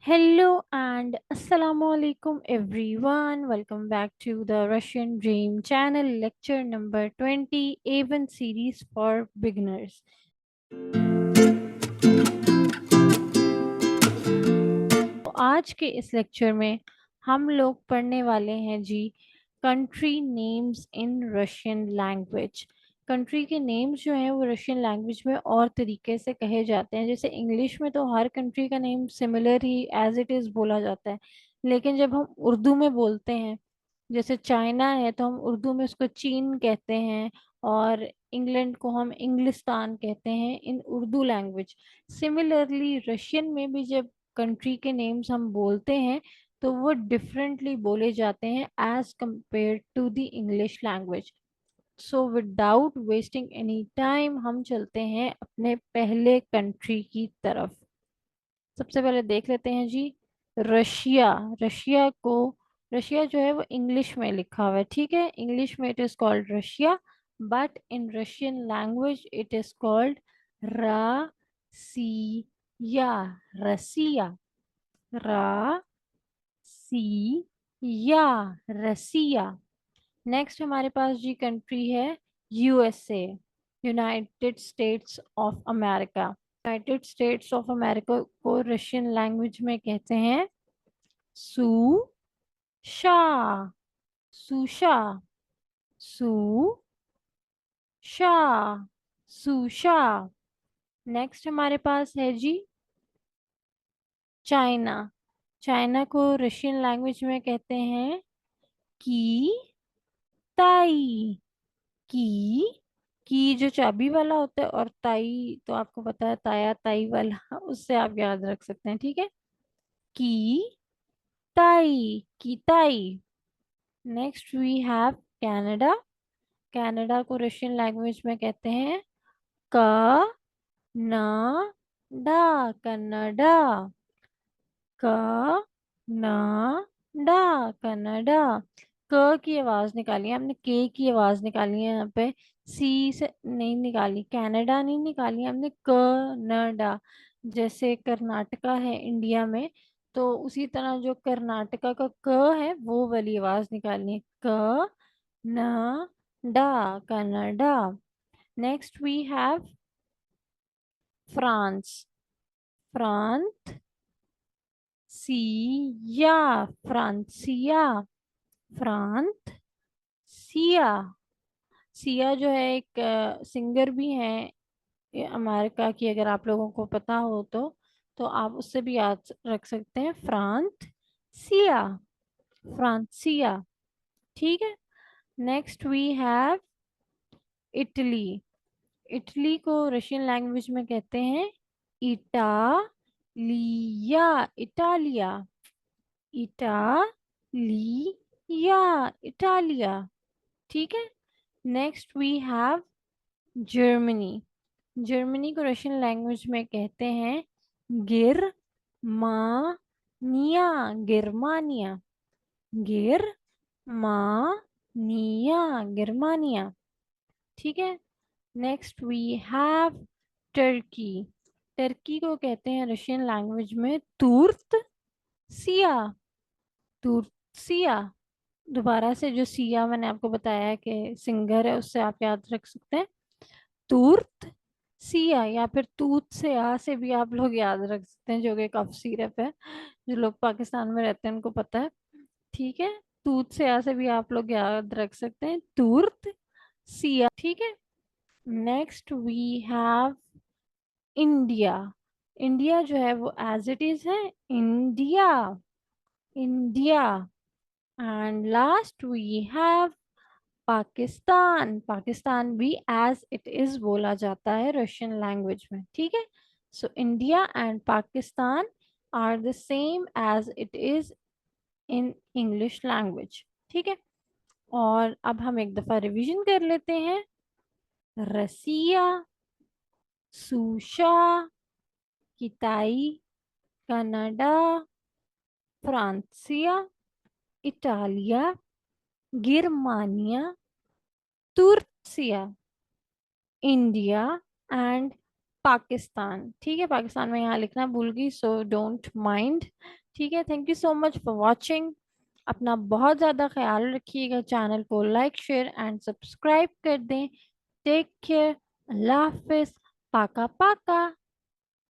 Hello and Assalamu alaikum everyone. Welcome back to the Russian Dream channel lecture number 20 A1 series for beginners. तो आज के इस lecture में हम लोग पढ़ने वाले हैं जी country names in Russian language. Country के नेम्स जो हैं वो रशियन लैंग्वेज में और तरीके से कहे जाते हैं। जैसे इंग्लिश में तो हर कंट्री का नेम सिमिलर ही एज इट इज़ बोला जाता है, लेकिन जब हम उर्दू में बोलते हैं, जैसे चाइना है तो हम उर्दू में उसको चीन कहते हैं, और इंग्लैंड को हम इंग्लिस्तान कहते हैं इन उर्दू लैंग्वेज। सिमिलरली रशियन में भी जब कंट्री के नेम्स हम बोलते हैं तो वो डिफरेंटली बोले जाते हैं as compare to the English language. So without wasting any time हम चलते हैं अपने पहले कंट्री की तरफ। सबसे पहले देख लेते हैं जी रशिया। रशिया को रशिया जो है वो इंग्लिश में लिखा हुआ है, ठीक है। इंग्लिश में it is called Russia, but in Russian language it is called Rossiya. Rossiya, Rossiya, Rossiya. Next हमारे पास जी कंट्री है USA, United States of America. United States of America को रशियन लैंग्वेज में कहते हैं सुशा। सुशा, सुशा, सुशा। नेक्स्ट हमारे पास है जी चाइना। चाइना को रशियन लैंग्वेज में कहते हैं की ताई। की की जो चाबी वाला होता है, और ताई तो आपको पता है ताया ताई वाला, उससे आप याद रख सकते हैं, ठीक है। की ताई, Kitay. Next we have Canada. Canada को रशियन लैंग्वेज में कहते हैं क न डा, कन्नडा। क न डा, कन्नडा। क की आवाज निकाली है हमने, के की आवाज निकाली है यहाँ पे, सी से नहीं निकाली, कनाडा नहीं निकाली हमने, क न डा। जैसे कर्नाटका है इंडिया में, तो उसी तरह जो कर्नाटका का क है वो वाली आवाज निकालनी है, Canada, Canada. Next we have France. फ्रांस सिया, फ्रांसिया, फ्रांस सिया। सिया जो है एक सिंगर भी है ये अमेरिका की, अगर आप लोगों को पता हो तो आप उससे भी याद रख सकते हैं फ्रांस सिया, फ्रांसिया, ठीक है। Next we have Italy. Italy को रशियन लैंग्वेज में कहते हैं इटालिया, इटालिया, इटालिया, इटालिया, ठीक है। Next we have Germany. Germany को रशियन लैंग्वेज में कहते हैं गिरमानिया, गिरमानिया, गिरमानिया, गिरमानिया, ठीक है। Next we have Turkey. Turkey को कहते हैं रशियन लैंग्वेज में तुर्त सिया, तुर्सिया। दोबारा से जो सिया मैंने आपको बताया है कि सिंगर है, उससे आप याद रख सकते हैं तुर्त सिया, या फिर तूत से आ से भी आप लोग याद रख सकते हैं, जो कि कफ सिरप है। जो लोग पाकिस्तान में रहते हैं उनको पता है, ठीक है। तूत से आ से भी आप लोग याद रख सकते हैं तुर्त सिया, ठीक है। Next we have India. India जो है वो एज इट इज है India, India. And last we have Pakistan. Pakistan भी एज इट इज बोला जाता है रशियन लैंग्वेज में, ठीक है। So India and Pakistan are the same as it is in English language, ठीक है। और अब हम एक दफा रिवीजन कर लेते हैं। रसिया, सुशा, किताई, कनाडा, फ्रांसिया, इटालिया, गिरमानिया, तुर्सिया, इंडिया एंड पाकिस्तान। ठीक है, पाकिस्तान में यहाँ लिखना भूल गई, सो डोंट माइंड। ठीक है, thank you so much for watching. अपना बहुत ज़्यादा ख्याल रखिएगा, चैनल को लाइक शेयर एंड सब्सक्राइब कर दें। टेक केयर, अल्लाह हाफिज, पाका पाका।